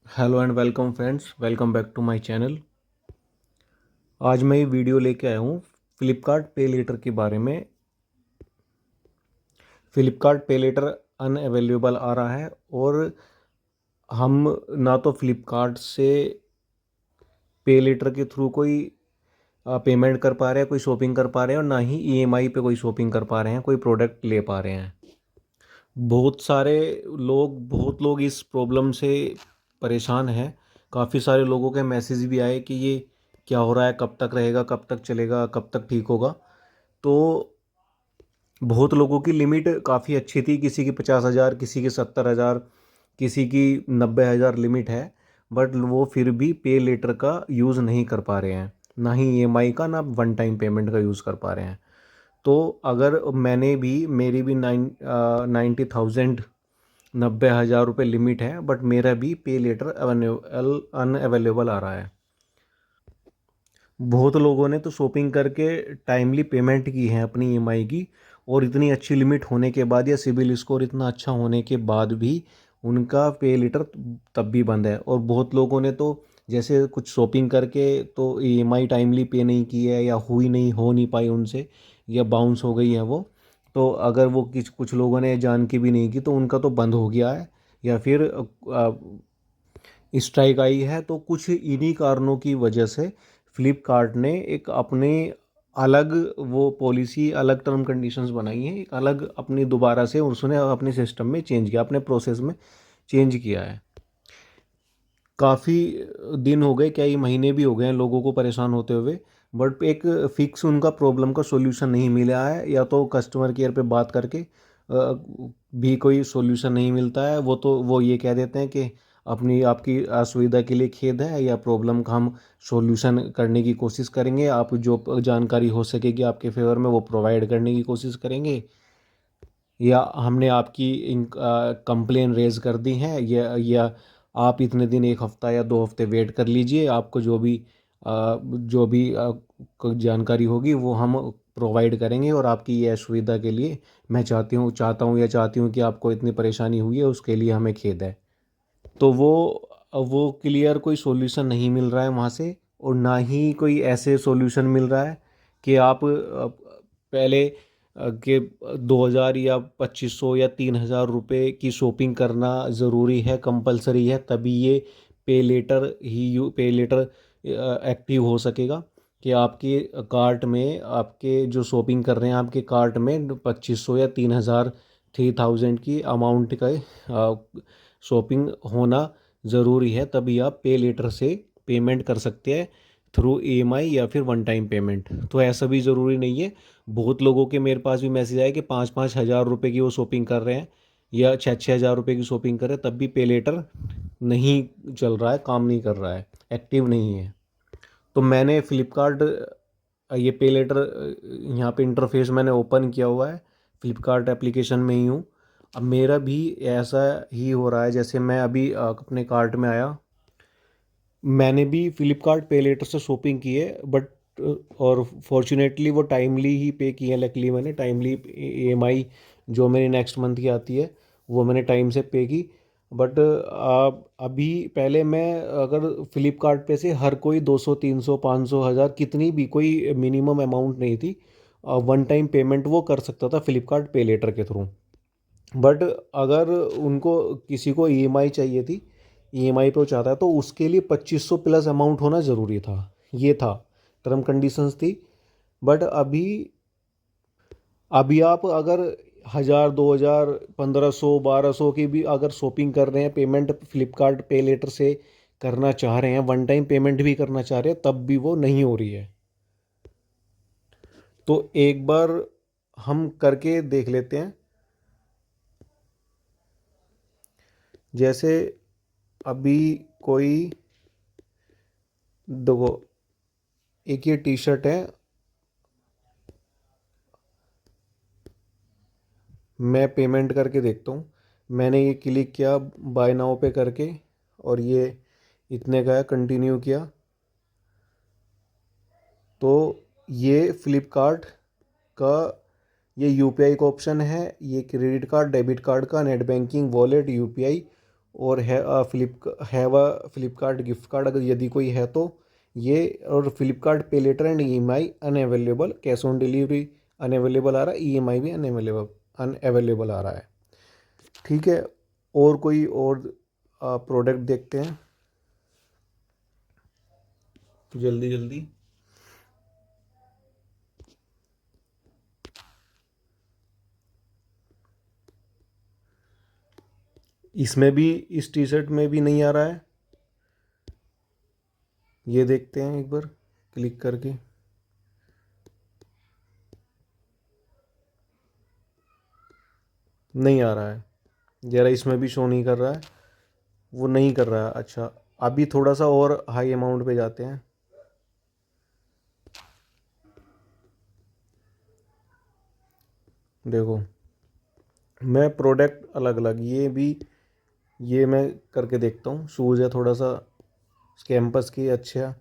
Hello and welcome friends, welcome back to my channel. आज मैं ये वीडियो लेके आया हूँ फ्लिपकार्ट पे लेटर के बारे में। फ्लिपकार्ट पे लेटर अनअवेलेबल आ रहा है और हम ना तो फ्लिपकार्ट से पे लेटर के थ्रू कोई पेमेंट कर पा रहे हैं, कोई शॉपिंग कर पा रहे हैं, और ना ही ईएमआई पे कोई शॉपिंग कर पा रहे हैं, कोई प्रोडक्ट ले पा रहे हैं। बहुत लोग इस प्रॉब्लम से परेशान हैं। काफ़ी सारे लोगों के मैसेज भी आए कि ये क्या हो रहा है, कब तक रहेगा, कब तक चलेगा, कब तक ठीक होगा। तो बहुत लोगों की लिमिट काफ़ी अच्छी थी, किसी की 50,000, किसी की 70,000, किसी की 90,000 लिमिट है। बट वो फिर भी पे लेटर का यूज़ नहीं कर पा रहे हैं, ना ही ईएमआई का, ना वन टाइम पेमेंट का यूज़ कर पा रहे हैं। तो अगर मेरी भी 90,000, 90,000 रुपये लिमिट है, बट मेरा भी पे लेटर अनअवेलेबल आ रहा है। बहुत लोगों ने तो शॉपिंग करके टाइमली पेमेंट की है अपनी ईएमआई की, और इतनी अच्छी लिमिट होने के बाद या सिबिल स्कोर इतना अच्छा होने के बाद भी उनका पे लेटर तब भी बंद है। और बहुत लोगों ने तो जैसे कुछ शॉपिंग करके तो ईएमआई टाइमली पे नहीं की है, या हो नहीं पाई उनसे, या बाउंस हो गई है वो। तो अगर वो कुछ लोगों ने जान के भी नहीं की तो उनका तो बंद हो गया है, या फिर स्ट्राइक आई है। तो कुछ इन्हीं कारणों की वजह से फ्लिपकार्ट ने एक अपने अलग वो पॉलिसी, अलग टर्म कंडीशंस बनाई हैं, एक अलग अपनी दोबारा से उसने अपने सिस्टम में चेंज किया, अपने प्रोसेस में चेंज किया है। काफ़ी दिन हो गए, कई महीने भी हो गए हैं लोगों को परेशान होते हुए, बट एक फिक्स उनका प्रॉब्लम का सॉल्यूशन नहीं मिला है, या तो कस्टमर केयर पे बात करके भी कोई सॉल्यूशन नहीं मिलता है। वो ये कह देते हैं कि अपनी आपकी असुविधा के लिए खेद है, या प्रॉब्लम का हम सॉल्यूशन करने की कोशिश करेंगे, आप जो जानकारी हो सकेगी आपके फेवर में वो प्रोवाइड करने की कोशिश करेंगे, या हमने आपकी कंप्लेन रेज कर दी है, या आप इतने दिन, एक हफ्ता या 2 हफ्ते वेट कर लीजिए, आपको जो भी जानकारी होगी वो हम प्रोवाइड करेंगे। और आपकी ये असुविधा के लिए मैं चाहती हूँ कि आपको इतनी परेशानी हुई है, उसके लिए हमें खेद है। तो वो क्लियर कोई सॉल्यूशन नहीं मिल रहा है वहाँ से, और ना ही कोई ऐसे सॉल्यूशन मिल रहा है कि आप पहले के 2,000 या 2,500 या 3,000 रुपये की शॉपिंग करना ज़रूरी है, कंपलसरी है, तभी ये पे लेटर एक्टिव हो सकेगा। कि आपके कार्ट में, आपके जो शॉपिंग कर रहे हैं आपके कार्ट में 2,500 या 3,000, 3,000 की अमाउंट का शॉपिंग होना ज़रूरी है, तभी आप पे लेटर से पेमेंट कर सकते हैं, थ्रू ईएमआई या फिर वन टाइम पेमेंट। तो ऐसा भी ज़रूरी नहीं है। बहुत लोगों के मेरे पास भी मैसेज आए कि 5,000 5,000 रुपये की वो शॉपिंग कर रहे हैं, या 6,000 6,000 रुपये की शॉपिंग कर रहे हैं, तब भी पे लेटर नहीं चल रहा है, काम नहीं कर रहा है, एक्टिव नहीं है। तो मैंने फ्लिपकार्ट ये पे लेटर यहाँ पे इंटरफेस मैंने ओपन किया हुआ है, फ्लिपकार्ट एप्लीकेशन में ही हूँ। अब मेरा भी ऐसा ही हो रहा है, जैसे मैं अभी अपने कार्ट में आया, मैंने भी फ्लिपकार्ट पे लेटर से शॉपिंग की है, बट और फॉर्चुनेटली वो टाइमली ही पे की है। लकीली मैंने टाइमली ईएमआई जो मेरी नेक्स्ट मंथ की आती है वो मैंने टाइम से पे की। बट अभी पहले मैं, अगर फ्लिपकार्ट पे से हर कोई 200 300 500 हज़ार, कितनी भी, कोई मिनिमम अमाउंट नहीं थी, वन टाइम पेमेंट वो कर सकता था फ्लिपकार्ट पे लेटर के थ्रू। बट अगर उनको किसी को ईएमआई चाहिए थी, ईएमआई पे वो चाहता है, तो उसके लिए 2,500 प्लस अमाउंट होना ज़रूरी था। ये था, टर्म कंडीशंस थी। बट अभी अभी आप अगर 1,000 2,000 1,500 1,200 की भी अगर शॉपिंग कर रहे हैं, पेमेंट फ्लिपकार्ट पे लेटर से करना चाह रहे हैं, वन टाइम पेमेंट भी करना चाह रहे हैं, तब भी वो नहीं हो रही है। तो एक बार हम करके देख लेते हैं। जैसे अभी कोई, देखो, एक ये टी शर्ट है, मैं पेमेंट करके देखता हूँ। मैंने ये क्लिक किया बाय नाउ पे करके, और ये इतने का है, कंटिन्यू किया। तो ये फ्लिपकार्ट का ये यूपीआई का ऑप्शन है, ये क्रेडिट कार्ड, डेबिट कार्ड का, नेट बैंकिंग, वॉलेट, यूपीआई, और फ्लिपकार्ट गिफ्ट कार्ड अगर यदि कोई है तो ये, और Flipkart pay later and EMI unavailable, cash on delivery unavailable आ रहा है, ईएमआई भी अनअवेलेबल आ रहा है। ठीक है, और कोई और प्रोडक्ट देखते हैं जल्दी जल्दी। इसमें भी, इस टी शर्ट में भी नहीं आ रहा है। ये देखते हैं एक बार क्लिक करके। नहीं आ रहा है, ज़रा इसमें भी शो नहीं कर रहा है, वो नहीं कर रहा है। अच्छा, अभी थोड़ा सा और हाई अमाउंट पे जाते हैं। देखो, मैं प्रोडक्ट अलग अलग, ये भी, ये मैं करके देखता हूँ। शूज़ है, थोड़ा सा कैंपस के अच्छा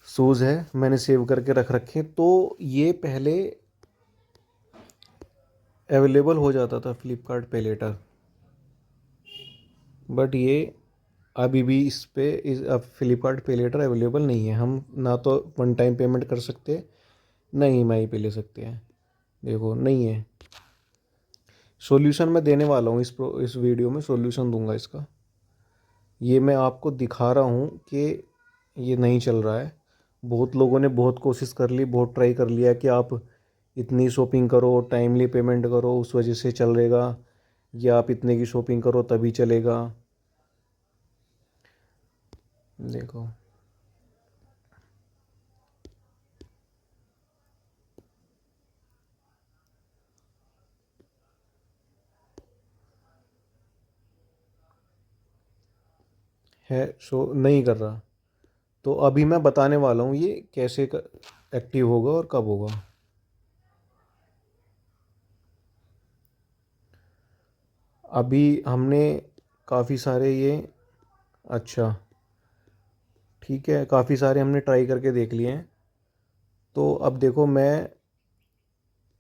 शूज़ है, मैंने सेव करके रख रखे। तो ये पहले अवेलेबल हो जाता था फ्लिपकार्ट पे लेटर, बट ये अभी भी इस पे अब फ्लिपकार्ट पे लेटर अवेलेबल नहीं है। हम ना तो वन टाइम पेमेंट कर सकते, ना ईएमआई पे ले सकते हैं। देखो, नहीं है। सॉल्यूशन मैं देने वाला हूँ, इस वीडियो में सॉल्यूशन दूंगा इसका। ये मैं आपको दिखा रहा हूँ कि ये नहीं चल रहा है। बहुत लोगों ने बहुत कोशिश कर ली, बहुत ट्राई कर लिया कि आप इतनी शॉपिंग करो, टाइमली पेमेंट करो, उस वजह से चलेगा, या आप इतने की शॉपिंग करो तभी चलेगा। देखो, है शो नहीं कर रहा। तो अभी मैं बताने वाला हूँ ये कैसे एक्टिव होगा और कब होगा। अभी हमने काफ़ी सारे ये, अच्छा ठीक है, काफ़ी सारे हमने ट्राई करके देख लिए हैं। तो अब देखो, मैं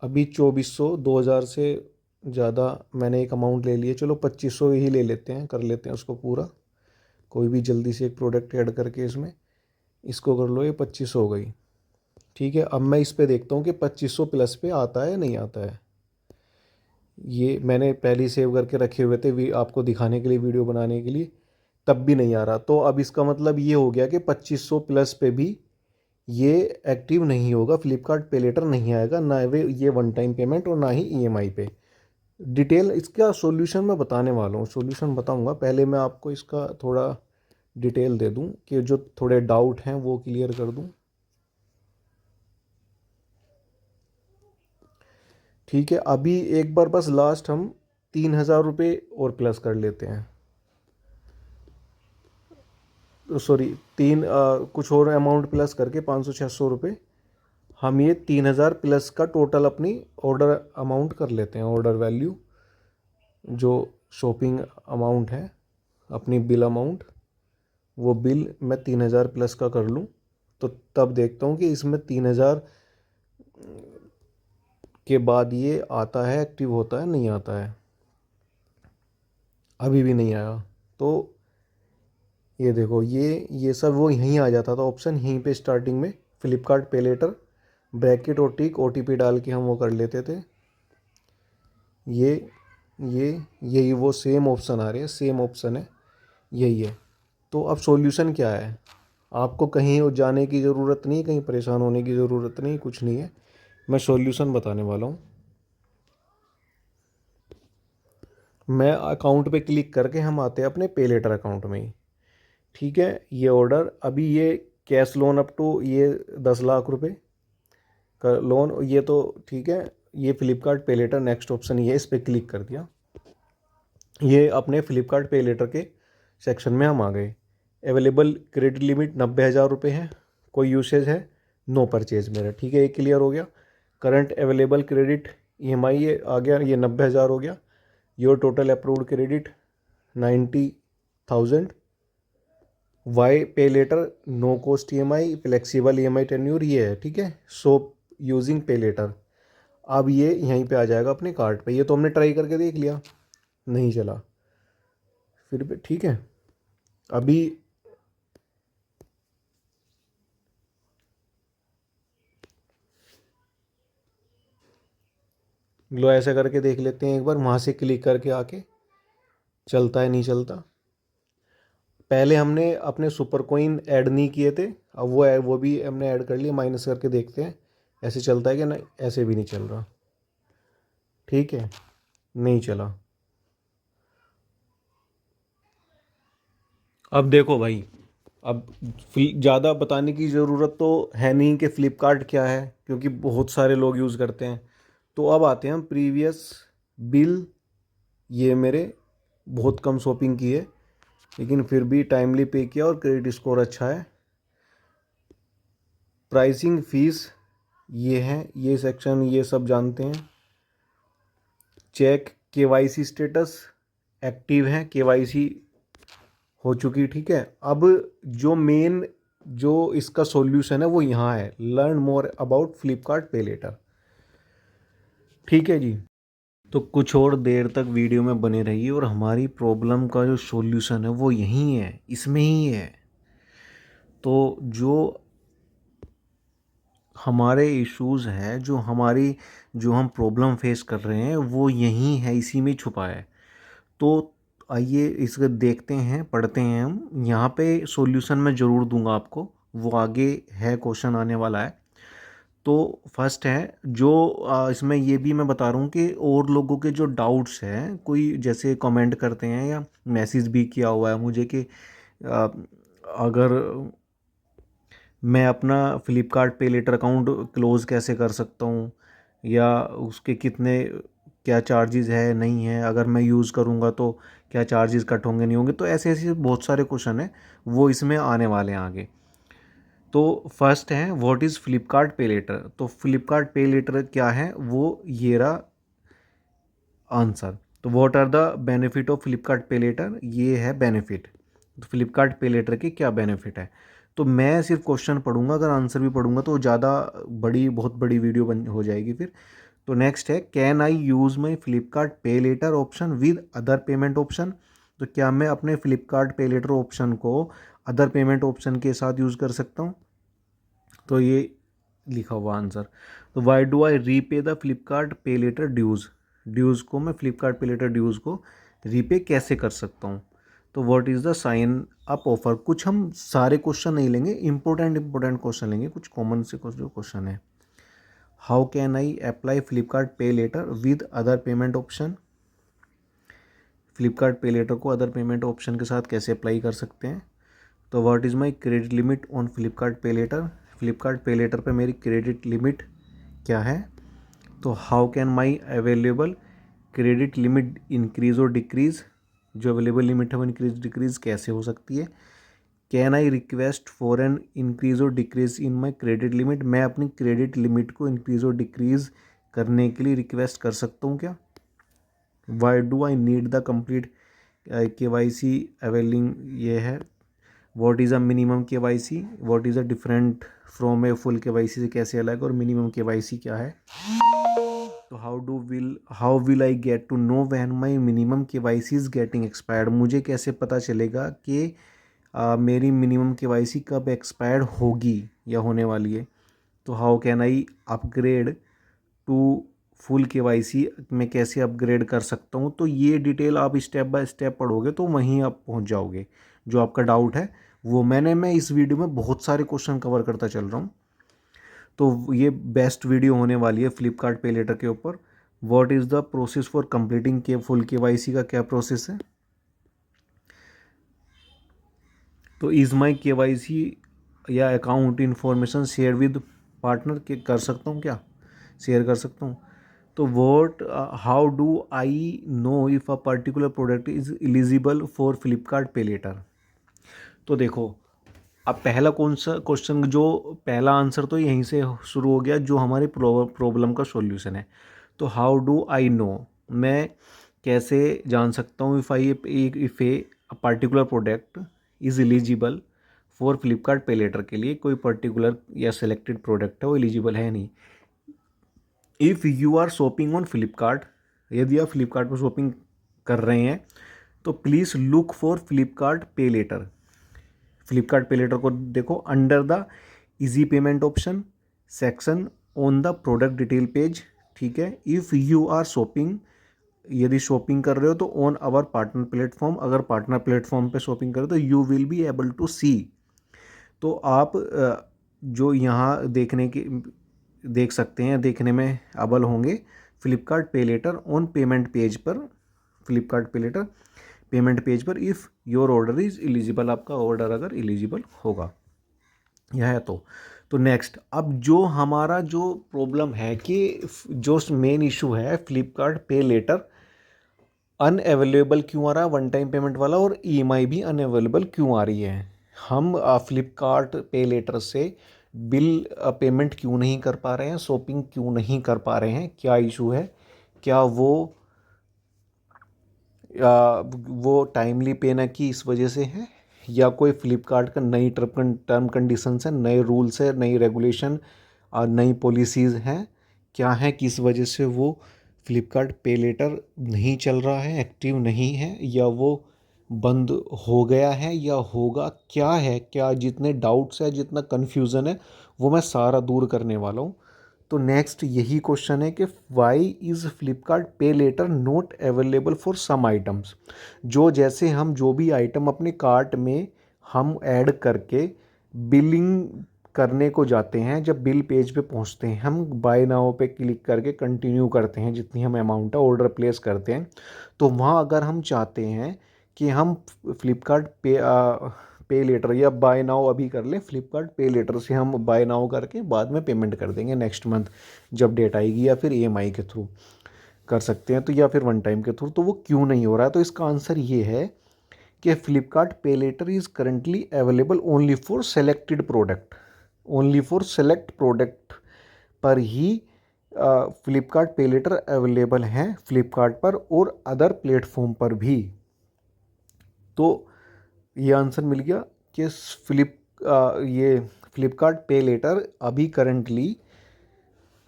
अभी 2400, 2000 से ज़्यादा मैंने एक अमाउंट ले लिया। चलो 2500 ही ले लेते हैं, कर लेते हैं उसको पूरा। कोई भी जल्दी से एक प्रोडक्ट ऐड करके इसमें, इसको कर लो, ये 2500 हो गई। ठीक है, अब मैं इस पे देखता हूँ कि 2500 प्लस पे आता है नहीं आता है। ये मैंने पहले ही सेव करके रखे हुए थे आपको दिखाने के लिए, वीडियो बनाने के लिए, तब भी नहीं आ रहा। तो अब इसका मतलब ये हो गया कि 2500 प्लस पे भी ये एक्टिव नहीं होगा, फ्लिपकार्ट पे लेटर नहीं आएगा, ना वे ये वन टाइम पेमेंट और ना ही ईएमआई पे। डिटेल इसका सॉल्यूशन मैं बताने वाला हूँ, सॉल्यूशन बताऊँगा। पहले मैं आपको इसका थोड़ा डिटेल दे दूँ कि जो थोड़े डाउट हैं वो क्लियर कर दूँ। ठीक है, अभी एक बार बस लास्ट हम 3000 रुपये और प्लस कर लेते हैं। सॉरी, कुछ और अमाउंट प्लस करके 500-600 रुपये, हम ये 3000 प्लस का टोटल अपनी ऑर्डर अमाउंट कर लेते हैं। ऑर्डर वैल्यू, जो शॉपिंग अमाउंट है, अपनी बिल अमाउंट, वो बिल मैं 3000 प्लस का कर लूँ। तो तब देखता हूँ कि इसमें 3000 के बाद ये आता है, एक्टिव होता है नहीं आता है। अभी भी नहीं आया। तो ये देखो, ये सब वो यहीं आ जाता था ऑप्शन, यहीं पे स्टार्टिंग में फ्लिपकार्ट पे लेटर, ब्रैकेट और टिक ओटीपी डाल के हम वो कर लेते थे। ये ये यही वो सेम ऑप्शन आ रहे हैं, सेम ऑप्शन है, यही है। तो अब सॉल्यूशन क्या है? आपको कहीं जाने की ज़रूरत नहीं, कहीं परेशान होने की ज़रूरत नहीं, कुछ नहीं है। मैं सॉल्यूशन बताने वाला हूँ। मैं अकाउंट पे क्लिक करके हम आते हैं अपने पे लेटर अकाउंट में ही। ठीक है, ये ऑर्डर अभी ये कैश लोन अप टू ये 10 लाख रुपए का लोन, ये तो ठीक है। ये Flipkart pay letter next option ये, इस पर क्लिक कर दिया। ये अपने फ्लिपकार्ट पे लेटर के सेक्शन में हम आ गए। अवेलेबल क्रेडिट लिमिट 90,000 रुपये है, कोई यूसेज है, नो परचेज मेरा। ठीक है, ये क्लियर हो गया। करंट अवेलेबल क्रेडिट ईएमआई ये आ गया, ये 90,000 हो गया। Your total approved credit 90,000। Why pay later no cost EMI, flexible EMI tenure ये है। ठीक है, सो यूजिंग पे लेटर। अब ये यहीं पे आ जाएगा अपने कार्ट पे। ये तो हमने ट्राई करके देख लिया, नहीं चला। फिर भी ठीक है। अभी लो ऐसा करके देख लेते हैं एक बार, वहाँ से क्लिक करके आके चलता है नहीं चलता। पहले हमने अपने सुपर कोइन ऐड नहीं किए थे, अब वो भी हमने ऐड कर लिए। माइनस करके देखते हैं ऐसे चलता है कि नहीं। ऐसे भी नहीं चल रहा, ठीक है, नहीं चला। अब देखो भाई, अब ज़्यादा बताने की ज़रूरत तो है नहीं कि फ़्लिपकार्ट क्या है, क्योंकि बहुत सारे लोग यूज़ करते हैं। तो अब आते हैं हम प्रीवियस बिल। ये मेरे बहुत कम शॉपिंग की है, लेकिन फिर भी टाइमली पे किया और क्रेडिट स्कोर अच्छा है। प्राइसिंग फीस ये है, ये सेक्शन ये सब जानते हैं। चेक केवाईसी स्टेटस, एक्टिव है, केवाईसी हो चुकी, ठीक है। अब जो मेन जो इसका सॉल्यूशन है वो यहाँ है, learn more about Flipkart pay letter, ठीक है जी। तो कुछ और देर तक वीडियो में बने रहिए और हमारी प्रॉब्लम का जो सॉल्यूशन है वो यहीं है, इसमें ही है। तो जो हमारे इश्यूज़ हैं, जो हम प्रॉब्लम फेस कर रहे हैं वो यहीं है, इसी में छुपा है। तो आइए इसको देखते हैं, पढ़ते हैं हम। यहाँ पे सॉल्यूशन मैं ज़रूर दूंगा आपको, वो आगे है, क्वेश्चन आने वाला है। तो फर्स्ट है जो इसमें ये भी मैं बता रहा हूँ कि और लोगों के जो डाउट्स हैं, कोई जैसे कमेंट करते हैं या मैसेज भी किया हुआ है मुझे कि अ, अगर मैं अपना Flipkart pay letter account close कैसे कर सकता हूँ, या उसके कितने क्या चार्जेस है नहीं है, अगर मैं यूज़ करूँगा तो क्या चार्जेस कट होंगे नहीं होंगे। तो ऐसे ऐसे बहुत सारे क्वेश्चन हैं, वो इसमें आने वाले हैं आगे। तो फर्स्ट है what is Flipkart pay later. तो फ़्लिपकार्ट पे लेटर क्या है, वो ये रहा आंसर। तो what are the benefit of Flipkart pay later, ये है बेनिफिट। तो फ्लिपकार्ट पे लेटर के क्या बेनिफिट है। तो मैं सिर्फ क्वेश्चन पढ़ूंगा, अगर आंसर भी पढ़ूंगा तो ज़्यादा बहुत बड़ी वीडियो बन हो जाएगी फिर। तो नेक्स्ट है can I use my Flipkart pay later option with other payment option. तो क्या मैं अपने फ्लिपकार्ट पे लेटर ऑप्शन को अदर पेमेंट ऑप्शन के साथ यूज़ कर सकता हूँ। तो ये लिखा हुआ आंसर। तो Y do I repay the Flipkart pay letter ड्यूज़। ड्यूज़ को मैं फ्लिपकार्ट पे लेटर ड्यूज़ को रीपे कैसे कर सकता हूँ। तो what is the sign up offer. कुछ हम सारे क्वेश्चन नहीं लेंगे, इंपॉर्टेंट क्वेश्चन लेंगे, कुछ कॉमन से कुछ जो क्वेश्चन है। How can I apply Flipkart pay later with other payment option. Flipkart pay later को अदर पेमेंट ऑप्शन के साथ कैसे अप्लाई कर सकते हैं। तो what is my credit limit on Flipkart pay letter. Flipkart pay letter पे मेरी क्रेडिट लिमिट क्या है। तो how can my available credit limit increase और डिक्रीज़। जो अवेलेबल लिमिट है वो इंक्रीज डिक्रीज़ कैसे हो सकती है। Can I request for an increase और decrease in my credit limit. मैं अपनी क्रेडिट लिमिट को इंक्रीज़ और डिक्रीज़ करने के लिए रिक्वेस्ट कर सकता हूँ क्या। Why do I need the complete K Y C availing, ये है। What is a minimum K Y C, what is a different from a full K Y C से कैसे अलग, और मिनिमम के वाई सी क्या है। तो how will I get to know when my minimum K Y C is getting expired. मुझे कैसे पता चलेगा कि मेरी मिनिमम के वाई सी कब एक्सपायर्ड होगी या होने वाली है। तो how can I upgrade to full K Y C, मैं कैसे अपग्रेड कर सकता हूँ। तो ये डिटेल आप स्टेप बाय स्टेप पढ़ोगे तो वहीं आप पहुँच जाओगे। जो आपका डाउट है वो मैं इस वीडियो में बहुत सारे क्वेश्चन कवर करता चल रहा हूँ। तो ये बेस्ट वीडियो होने वाली है फ्लिपकार्ट पे लेटर के ऊपर। What is the process for completing के फुल के वाई सी का क्या प्रोसेस है। तो इज़ माई के वाई सी या account information share with partner के कर सकता हूँ क्या, शेयर कर सकता हूँ। तो what how do I know if a particular product is eligible for Flipkart pay later. तो देखो, अब पहला कौन सा क्वेश्चन, जो पहला आंसर तो यहीं से शुरू हो गया, जो हमारी प्रॉब्लम का सॉल्यूशन है। तो हाउ डू आई नो, मैं कैसे जान सकता हूँ if a particular product is eligible for Flipkart pay letter के लिए। कोई पर्टिकुलर या सिलेक्टेड प्रोडक्ट है वो एलिजिबल है नहीं। If you are shopping on Flipkart, यदि आप फ्लिपकार्ट पर शॉपिंग कर रहे हैं तो please look for Flipkart pay letter. Flipkart pay later को देखो under the easy payment option section on the product detail page, ठीक है। इफ़ यू आर शॉपिंग, यदि शॉपिंग कर रहे हो तो ऑन आवर पार्टनर प्लेटफॉर्म, अगर पार्टनर प्लेटफॉर्म पे शॉपिंग करो तो you will be able to see. तो आप जो यहाँ देख सकते हैं, देखने में अबल होंगे Flipkart pay later on payment page पर, Flipkart pay letter payment page पर if your order is eligible, आपका ऑर्डर अगर एलिजिबल होगा यह है तो नेक्स्ट, अब जो हमारा जो प्रॉब्लम है कि जो मेन इशू है फ्लिपकार्ट पे लेटर अनअवेलेबल क्यों आ रहा है, वन टाइम पेमेंट वाला, और ईएमआई भी अनअवेलेबल क्यों आ रही है। हम फ्लिपकार्ट पे लेटर से बिल पेमेंट क्यों नहीं कर पा रहे हैं, शॉपिंग क्यों नहीं कर पा रहे हैं, क्या इशू है, क्या वो टाइमली पे ना की इस वजह से है, या कोई फ्लिपकार्ट का नई टर्म कंडीशंस है, नए रूल्स है, नई रेगुलेशन और नई पॉलिसीज़ हैं, क्या है, किस वजह से वो फ्लिपकार्ट पे लेटर नहीं चल रहा है, एक्टिव नहीं है, या वो बंद हो गया है या होगा, क्या है, क्या जितने डाउट्स है, जितना कन्फ्यूज़न है, वो मैं सारा दूर करने वाला हूँ। तो नेक्स्ट यही क्वेश्चन है कि Y is Flipkart pay later not available for some items. जो जैसे हम जो भी आइटम अपने कार्ट में हम ऐड करके बिलिंग करने को जाते हैं, जब बिल पेज पे पहुंचते हैं हम बाय नाउ पे क्लिक करके कंटिन्यू करते हैं, जितनी हम अमाउंट है ऑर्डर प्लेस करते हैं, तो वहाँ अगर हम चाहते हैं कि हम फ्लिपकार्ट पे लेटर या बाय नाउ अभी कर लें, फ्लिपकार्ट पे लेटर से हम बाय नाउ करके बाद में पेमेंट कर देंगे नेक्स्ट मंथ जब डेट आएगी, या फिर ईएमआई के थ्रू कर सकते हैं, तो या फिर वन टाइम के थ्रू, तो वो क्यों नहीं हो रहा है। तो इसका आंसर ये है कि Flipkart pay later is currently available only for selected product, only for select product पर ही फ्लिपकार्ट पे लेटर अवेलेबल हैं फ्लिपकार्ट पर और अदर प्लेटफॉर्म पर भी। तो ये आंसर मिल गया कि ये फ्लिपकार्ट पे लेटर अभी करेंटली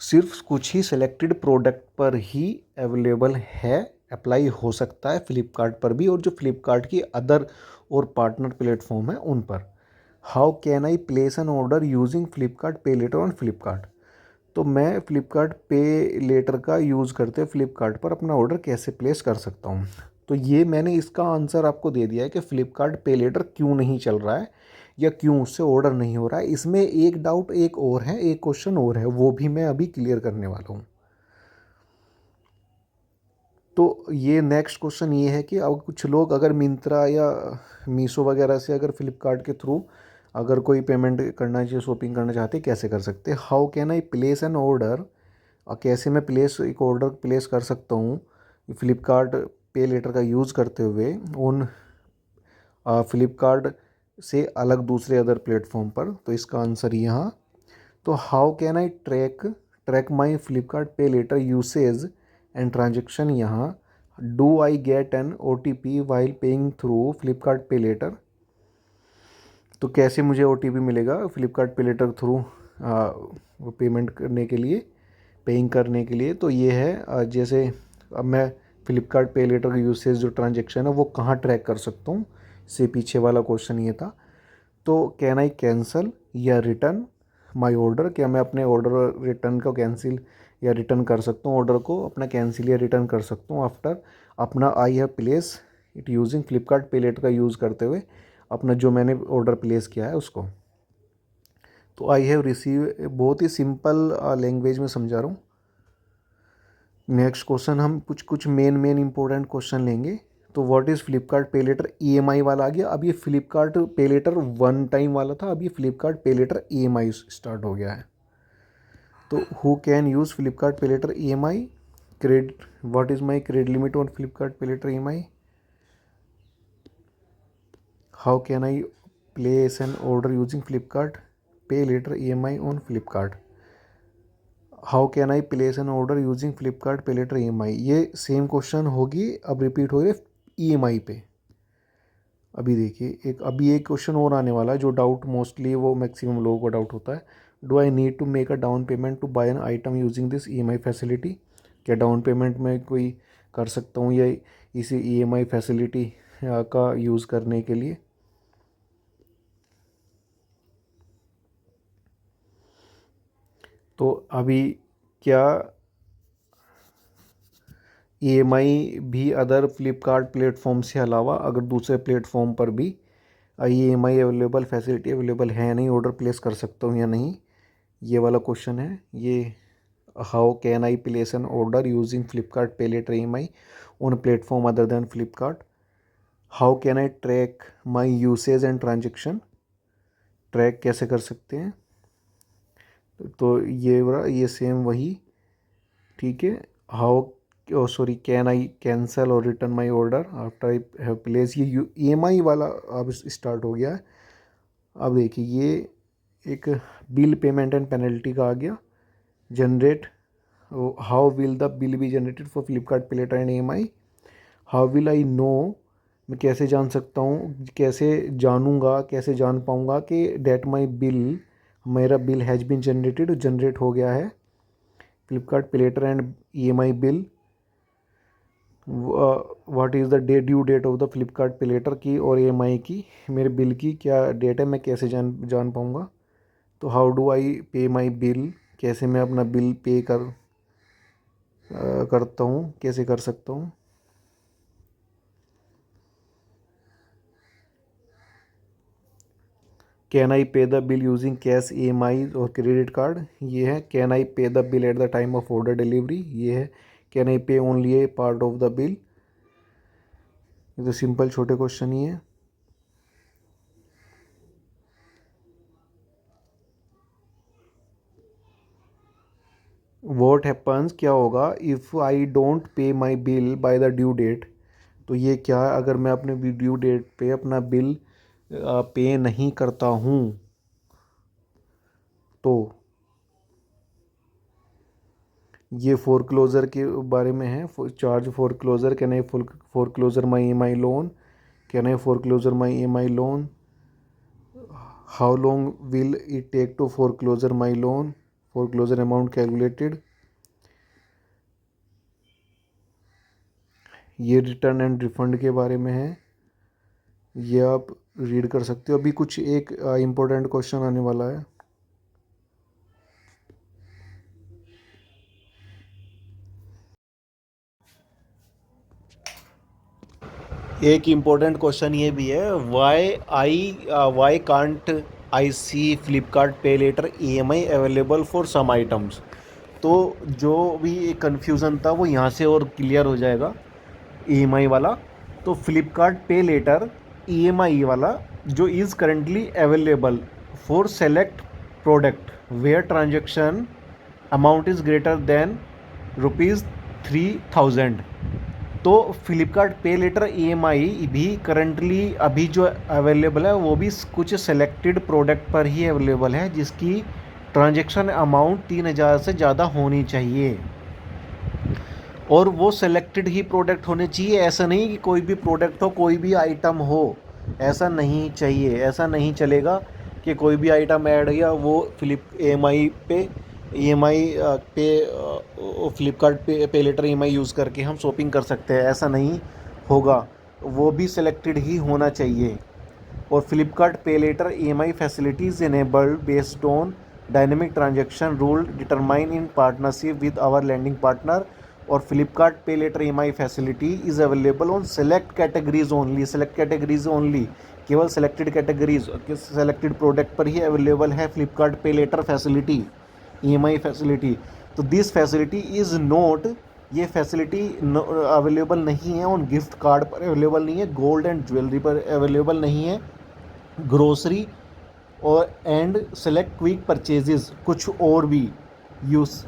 सिर्फ कुछ ही सिलेक्टेड प्रोडक्ट पर ही अवेलेबल है, अप्लाई हो सकता है फ्लिपकार्ट पर भी और जो फ्लिपकार्ट की अदर और पार्टनर प्लेटफॉर्म है उन पर। How can I place an order using Flipkart pay later on Flipkart. तो मैं फ्लिपकार्ट पे लेटर का यूज़ करते फ्लिपकार्ट पर अपना ऑर्डर कैसे प्लेस कर सकता हूँ। तो ये मैंने इसका आंसर आपको दे दिया है कि फ्लिपकार्ट पे लेटर क्यों नहीं चल रहा है या क्यों उससे ऑर्डर नहीं हो रहा है। इसमें एक डाउट एक और है, एक क्वेश्चन और है, वो भी मैं अभी क्लियर करने वाला हूँ। तो ये नेक्स्ट क्वेश्चन ये है कि अब कुछ लोग अगर मिंत्रा या मीशो वगैरह से अगर फ्लिपकार्ट के थ्रू अगर कोई पेमेंट करना चाहिए, शॉपिंग करना चाहते हैं, कैसे कर सकते हैं। How can I place an order, और कैसे मैं एक ऑर्डर प्लेस कर सकता हूँ फ्लिपकार्ट पे लेटर का यूज़ करते हुए उन फ्लिपकार्ट से अलग दूसरे अदर प्लेटफॉर्म पर। तो इसका आंसर यहाँ, तो how can I track my Flipkart pay letter usage and transaction. यहाँ do I get an OTP while paying through Flipkart pay later. तो कैसे मुझे OTP मिलेगा Flipkart pay letter through payment करने के लिए, पेइंग करने के लिए। तो ये है जैसे अब मैं फ्लिपकार्ट पे लेटर का यूसेज जो ट्रांजेक्शन है वो कहाँ ट्रैक कर सकता हूँ, इससे पीछे वाला क्वेश्चन ये था। तो कैन आई कैंसल या रिटर्न माय ऑर्डर, क्या मैं अपने ऑर्डर रिटर्न को कैंसिल या रिटर्न कर सकता हूँ, ऑर्डर को अपना कैंसिल या रिटर्न कर सकता हूँ आफ्टर अपना आई have place it using Flipkart pay letter का यूज़ करते हुए अपना जो मैंने ऑर्डर प्लेस किया है उसको। तो आई हैव रिसीव, बहुत ही सिंपल लैंग्वेज में समझा रहा हूँ। नेक्स्ट क्वेश्चन हम कुछ मेन इंपॉर्टेंट क्वेश्चन लेंगे। तो what is Flipkart pay later EMI वाला आ गया। अब ये Flipkart pay letter one time वाला था, अब ये Flipkart pay later EMI start हो गया है। तो who can use Flipkart pay later EMI, credit, what is my credit limit on Flipkart pay later EMI, how can I place an order using Flipkart pay later EMI on Flipkart, how can I place an order using Flipkart pay later EMI। ये same question होगी, अब repeat हो रही EMI पे। अभी देखिए अभी एक क्वेश्चन और आने वाला है जो डाउट मोस्टली वो मैक्सिमम लोगों को डाउट होता है। Do I need to make a down payment to buy an item using this EMI facility. क्या डाउन पेमेंट में कोई कर सकता हूँ या इसी EMI फैसिलिटी का यूज़ करने के लिए। तो अभी क्या EMI भी अदर फ्लिपकार्ट प्लेटफॉर्म से अलावा अगर दूसरे प्लेटफॉर्म पर भी EMI अवेलेबल फैसिलिटी अवेलेबल है नहीं, ऑर्डर प्लेस कर सकता हूँ या नहीं, ये वाला क्वेश्चन है ये। How can I place an order using Flipkart pay later EMI on platform other than Flipkart. How can I track my usage and transaction, track कैसे कर सकते हैं। तो ये सेम वही, ठीक है। How sorry can I cancel और return my order after I have place, ये EMI वाला अब स्टार्ट हो गया है। अब देखिए ये एक बिल पेमेंट एंड पेनल्टी का आ गया। Generate, how will the bill be generated for Flipkart pay later and EMI। How will I know, मैं कैसे जान सकता हूँ, कैसे जानूँगा, कैसे जान पाऊँगा कि डेट माई बिल, मेरा bill has been generated, generate हो गया है। Flipkart pay later and EMI bill, what is the due date of the Flipkart pay later की और EMI की, मेरे बिल की क्या डेट है, मैं कैसे जान पाऊँगा। तो हाउ डू आई पे माई बिल, कैसे मैं अपना बिल पे करता हूँ, कैसे कर सकता हूँ। कैन आई पे the bill using cash EMI और क्रेडिट कार्ड, ये है। कैन आई पे the bill at the time of order delivery, ये है। कैन आई पे only A part of the bill, ये तो सिंपल छोटे क्वेश्चन ही है। वॉट हैपन्स, क्या होगा, if I don't pay my bill by the due date, तो ये क्या है, अगर मैं अपने ड्यू डेट पे अपना बिल पे नहीं करता हूँ तो। ये फोरक्लोजर के बारे में है, charge foreclosure, can I foreclosure my EMI loan, can I foreclosure my EMI loan, how long will it take to foreclosure my loan, foreclosure amount calculated. ये रिटर्न एंड रिफंड के बारे में है, ये आप रीड कर सकते हो। अभी कुछ एक इम्पोर्टेंट क्वेश्चन आने वाला है। एक इम्पोर्टेंट क्वेश्चन ये भी है, why can't I see Flipkart pay later EMI available for some items. तो जो भी कन्फ्यूज़न था वो यहाँ से और क्लियर हो जाएगा, EMI वाला। तो फ्लिपकार्ट पे लेटर EMI वाला जो is currently available for select product where transaction amount is greater than ₹3000। तो फ्लिपकार्ट पे लेटर EMI भी करंटली अभी जो अवेलेबल है वो भी कुछ सेलेक्टेड प्रोडक्ट पर ही अवेलेबल है, जिसकी ट्रांजैक्शन अमाउंट 3000 से ज़्यादा होनी चाहिए। और वो सेलेक्टेड ही प्रोडक्ट होने चाहिए, ऐसा नहीं कि कोई भी प्रोडक्ट हो, कोई भी आइटम हो, ऐसा नहीं चाहिए। ऐसा नहीं चलेगा कि कोई भी आइटम ऐड गया वो EMI पे Flipkart pay later EMI use करके हम शॉपिंग कर सकते हैं, ऐसा नहीं होगा। वो भी सेलेक्टेड ही होना चाहिए। और Flipkart pay later EMI facilities enabled based on dynamic transaction rule determine in partnership with our landing partner. और Flipkart pay later EMI facility is available on select categories only, select categories only, केवल selected categories, selected product पर ही available है Flipkart pay later facility, EMI facility. तो this facility is not, ये facility available नहीं है on gift card पर, available नहीं है गोल्ड एंड ज्वेलरी पर, अवेलेबल नहीं है ग्रोसरी और एंड सेलेक्ट क्विक परचेजेस, कुछ और भी यूज़,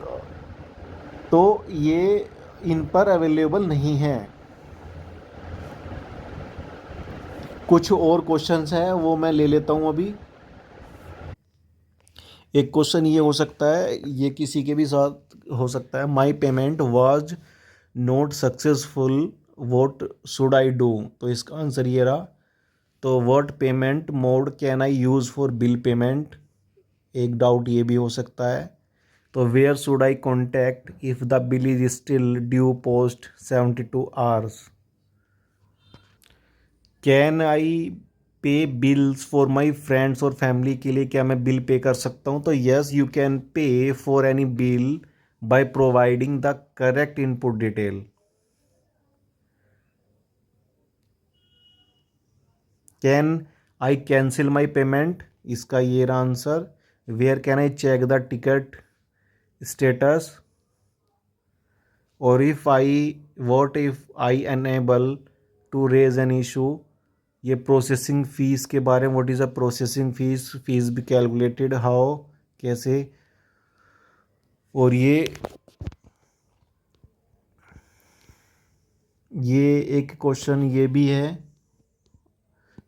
तो ये इन पर अवेलेबल नहीं है। कुछ और क्वेश्चंस हैं वो मैं ले लेता हूँ अभी। एक क्वेश्चन ये हो सकता है, ये किसी के भी साथ हो सकता है, my payment was not successful, what should I do. तो इसका आंसर ये रहा। तो what payment mode can I use for bill payment, एक डाउट ये भी हो सकता है। तो where should I contact if the bill is still due post 72 hours. Can I pay bills for my friends और फैमिली के लिए क्या मैं बिल पे कर सकता हूँ? तो yes, you can pay for any bill by providing the correct input detail. Can I cancel my payment, इसका ये रहा answer. Where can I check the ticket status, और if I what if I unable to raise an issue, ये processing fees के बारे में। What is a processing fees, fees भी calculated how, कैसे। और ये एक क्वेश्चन ये भी है।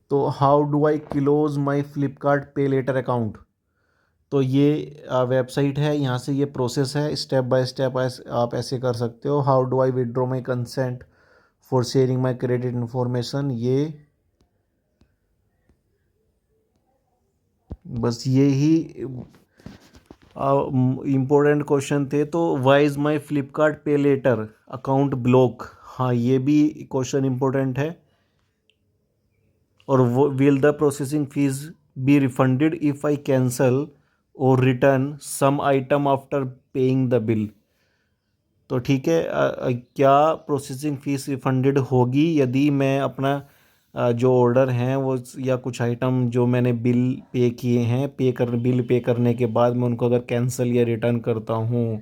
तो how do I close my Flipkart pay letter account? तो ये वेबसाइट है, यहाँ से ये प्रोसेस है, स्टेप बाय स्टेप आप ऐसे कर सकते हो। How do I withdraw my consent for sharing my credit information, ये बस ये ही इम्पोर्टेंट क्वेश्चन थे। तो Y is my Flipkart pay letter account block, हाँ ये भी क्वेश्चन इम्पोर्टेंट है। और will the processing fees be refunded if I cancel और return some item after paying the bill? तो ठीक है, क्या प्रोसेसिंग फ़ीस रिफंडेड होगी यदि मैं अपना जो ऑर्डर हैं वो या कुछ आइटम जो मैंने बिल पे किए हैं, बिल पे करने के बाद मैं उनको अगर कैंसिल या रिटर्न करता हूँ,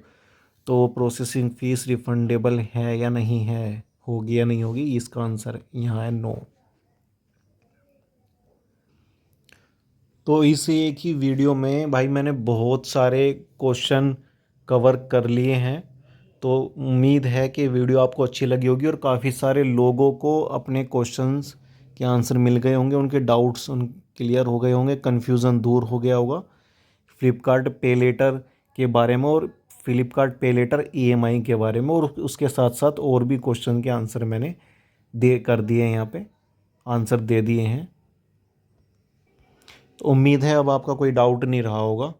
तो प्रोसेसिंग फ़ीस रिफंडेबल है या नहीं है, होगी या नहीं होगी? इसका आंसर यहाँ है नो। तो इस एक ही वीडियो में भाई मैंने बहुत सारे क्वेश्चन कवर कर लिए हैं। तो उम्मीद है कि वीडियो आपको अच्छी लगी होगी और काफ़ी सारे लोगों को अपने क्वेश्चंस के आंसर मिल गए होंगे, उनके डाउट्स उन क्लियर हो गए होंगे, कन्फ्यूज़न दूर हो गया होगा फ्लिपकार्ट पे लेटर के बारे में और फ्लिपकार्ट पे लेटर ईएमआई के बारे में। और उसके साथ साथ और भी क्वेश्चन के आंसर मैंने दे कर दिए हैं, यहाँ पे आंसर दे दिए हैं। तो उम्मीद है अब आपका कोई डाउट नहीं रहा होगा।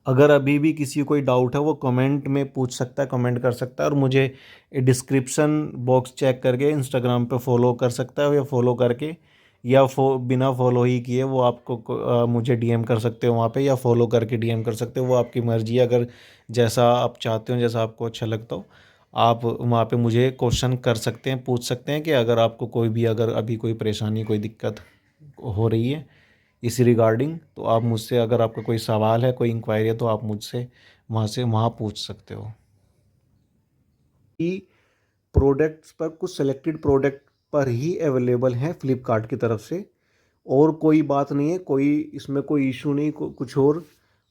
अगर अभी भी किसी को कोई डाउट है वो कमेंट में पूछ सकता है, कमेंट कर सकता है, और मुझे डिस्क्रिप्शन बॉक्स चेक करके इंस्टाग्राम पे फॉलो कर सकता है, या फॉलो करके या बिना फॉलो ही किए वो आपको मुझे डीएम कर सकते हो वहाँ पे, या फॉलो करके डीएम कर सकते हो, वो आपकी मर्ज़ी है। अगर जैसा आप चाहते हो, जैसा आपको अच्छा लगता हो, आप वहाँ पे मुझे क्वेश्चन कर सकते हैं, पूछ सकते हैं कि अगर आपको कोई भी अगर अभी कोई परेशानी कोई दिक्कत हो रही है इसी रिगार्डिंग, तो आप मुझसे, अगर आपका कोई सवाल है, कोई इंक्वायरी है, तो आप मुझसे वहाँ पूछ सकते हो। कि प्रोडक्ट्स पर कुछ सेलेक्टेड प्रोडक्ट पर ही अवेलेबल हैं फ्लिपकार्ट की तरफ से, और कोई बात नहीं है, कोई इसमें कोई इशू नहीं, कुछ और।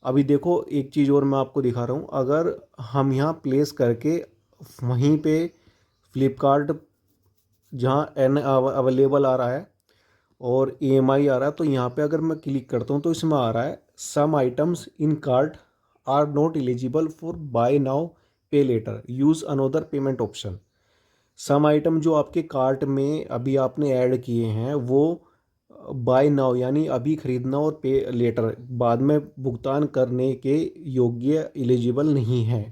अभी देखो एक चीज़ और मैं आपको दिखा रहा हूँ। अगर हम यहाँ प्लेस करके वहीं पे फ्लिपकार्ट जहाँ एन अवेलेबल आ रहा है और ईएमआई आ रहा है, तो यहाँ पे अगर मैं क्लिक करता हूँ तो इसमें आ रहा है some items in cart are not eligible for buy now pay later, use another payment option. Some item जो आपके कार्ट में अभी आपने ऐड किए हैं वो बाय नाउ यानी अभी खरीदना और पे लेटर बाद में भुगतान करने के योग्य एलिजिबल नहीं है।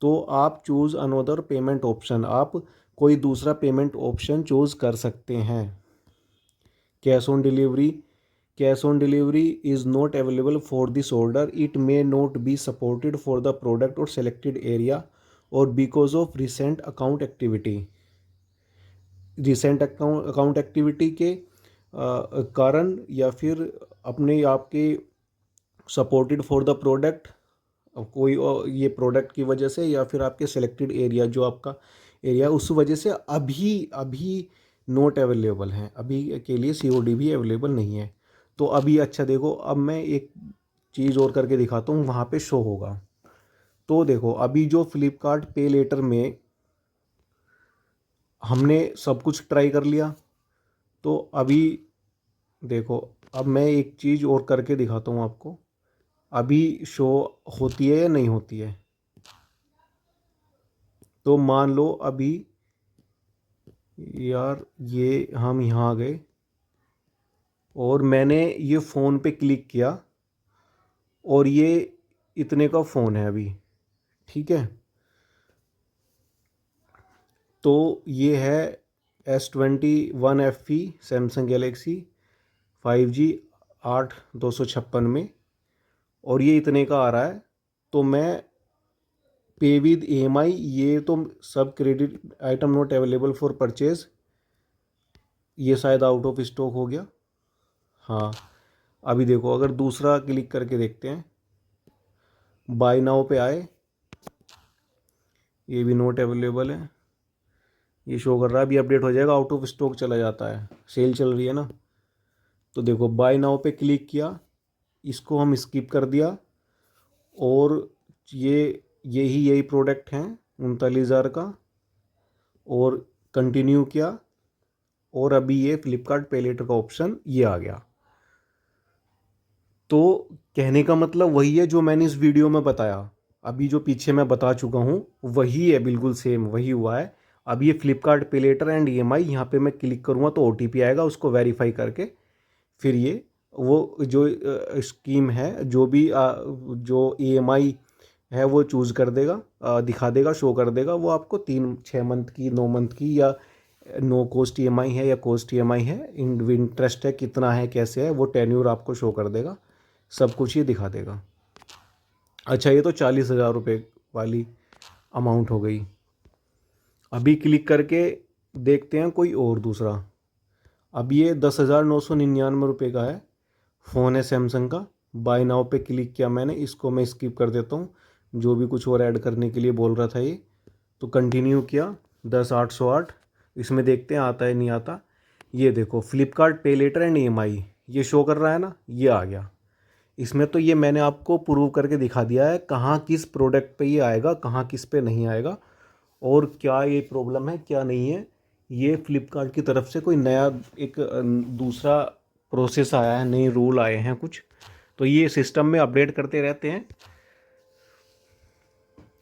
तो आप चूज़ अनोदर पेमेंट ऑप्शन, आप कोई दूसरा पेमेंट ऑप्शन चूज़ कर सकते हैं। Cash on delivery, cash on delivery is not available for this order, it may not be supported for the product और सेलेक्टेड एरिया और because of recent account activity. Recent account activity के कारण, या फिर अपने आपके सपोर्टेड फॉर द प्रोडक्ट, कोई ये प्रोडक्ट की वजह से, या फिर आपके सेलेक्टेड एरिया जो आपका एरिया उस वजह से अभी अभी नोट अवेलेबल हैं, अभी के लिए सीओडी भी अवेलेबल नहीं है। तो अभी अच्छा देखो, अब मैं एक चीज़ और करके दिखाता हूँ, वहाँ पे शो होगा। तो देखो अभी जो फ्लिपकार्ट पे लेटर में हमने सब कुछ ट्राई कर लिया, तो अभी देखो, अब मैं एक चीज़ और करके दिखाता हूँ आपको, अभी शो होती है या नहीं होती है। तो मान लो अभी, यार ये हम यहाँ आ गए और मैंने ये फ़ोन पे क्लिक किया और ये इतने का फ़ोन है अभी, ठीक है। तो ये है S21 FE Samsung Galaxy 5G 8 256 में, और ये इतने का आ रहा है। तो मैं पे विद EMI, ये तो सब credit item not available for purchase, ये शायद आउट ऑफ स्टॉक हो गया। हाँ, अभी देखो अगर दूसरा क्लिक करके देखते हैं, बाय नाउ पे आए, ये भी नोट अवेलेबल है, ये शो कर रहा है, अभी अपडेट हो जाएगा, आउट ऑफ स्टॉक चला जाता है, सेल चल रही है ना। तो देखो बाय नाउ पे क्लिक किया, इसको हम स्किप कर दिया, और यही प्रोडक्ट हैं 39,000 का, और कंटिन्यू किया, और अभी ये फ्लिपकार्ट पे लेटर का ऑप्शन ये आ गया। तो कहने का मतलब वही है जो मैंने इस वीडियो में बताया, अभी जो पीछे मैं बता चुका हूँ वही है, बिल्कुल सेम वही हुआ है। अब ये Flipkart pay later and EMI, यहाँ पे मैं क्लिक करूँगा तो OTP आएगा, उसको वेरीफाई करके फिर ये वो जो स्कीम है, जो भी जो EMI है वो चूज़ कर देगा, दिखा देगा, शो कर देगा वो आपको, 6 मंथ की, 9 मंथ की, या नो कॉस्ट EMI है या कॉस्ट EMI है, इंटरेस्ट है कितना है, कैसे है, वो टेन्यूर आपको शो कर देगा, सब कुछ ये दिखा देगा। अच्छा, ये तो 40,000 रुपये वाली अमाउंट हो गई। अभी क्लिक करके देखते हैं कोई और दूसरा। अब ये 10,999 रुपये का है, फ़ोन है सैमसंग का, बाय नाउ पे क्लिक किया मैंने, इसको मैं स्किप कर देता हूँ, जो भी कुछ और ऐड करने के लिए बोल रहा था ये। तो कंटिन्यू किया, 10,808, इसमें देखते हैं आता है नहीं आता। ये देखो Flipkart pay later and EMI ये शो कर रहा है ना, ये आ गया। इसमें तो ये मैंने आपको प्रूव करके दिखा दिया है कहाँ किस प्रोडक्ट पे ये आएगा, कहाँ किस पे नहीं आएगा, और क्या ये प्रॉब्लम है क्या नहीं है। ये फ्लिपकार्ट की तरफ से कोई नया एक दूसरा प्रोसेस आया है, नए रूल आए हैं कुछ, तो ये सिस्टम में अपडेट करते रहते हैं,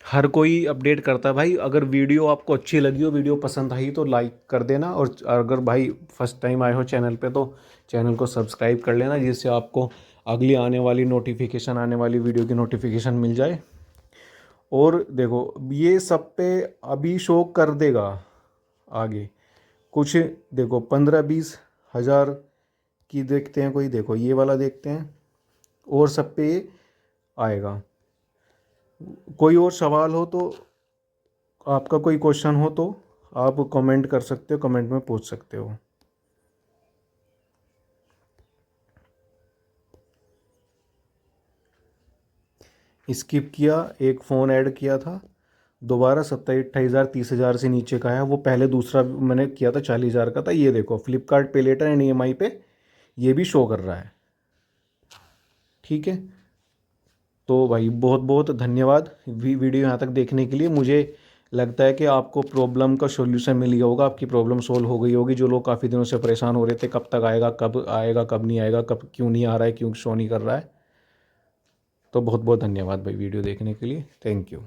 हर कोई अपडेट करता है भाई। अगर वीडियो आपको अच्छी लगी हो, वीडियो पसंद आई तो लाइक कर देना, और अगर भाई फर्स्ट टाइम आए हो चैनल पे तो चैनल को सब्सक्राइब कर लेना, जिससे आपको अगली आने वाली नोटिफिकेशन, आने वाली वीडियो की नोटिफिकेशन मिल जाए। और देखो ये सब पे अभी शो कर देगा आगे कुछ, देखो 15-20 हज़ार की देखते हैं कोई, देखो ये वाला देखते हैं, और सब पे ये आएगा। कोई और सवाल हो तो, आपका कोई क्वेश्चन हो तो आप कमेंट कर सकते हो, कमेंट में पूछ सकते हो। स्किप किया, एक फ़ोन ऐड किया था, दोबारा 27-28 हज़ार 30,000 से नीचे का है, वो पहले दूसरा मैंने किया था 40,000 का था। ये देखो Flipkart pay later and EMI पे ये भी शो कर रहा है, ठीक है। तो भाई बहुत बहुत धन्यवाद वीडियो यहाँ तक देखने के लिए। मुझे लगता है कि आपको प्रॉब्लम का सॉल्यूशन मिल गया होगा, आपकी प्रॉब्लम सोल्व हो गई होगी। जो लोग काफ़ी दिनों से परेशान हो रहे थे कब तक आएगा, कब आएगा, कब नहीं आएगा, कब क्यों नहीं आ रहा है, क्यों शो नहीं कर रहा है। तो बहुत बहुत धन्यवाद भाई वीडियो देखने के लिए, थैंक यू।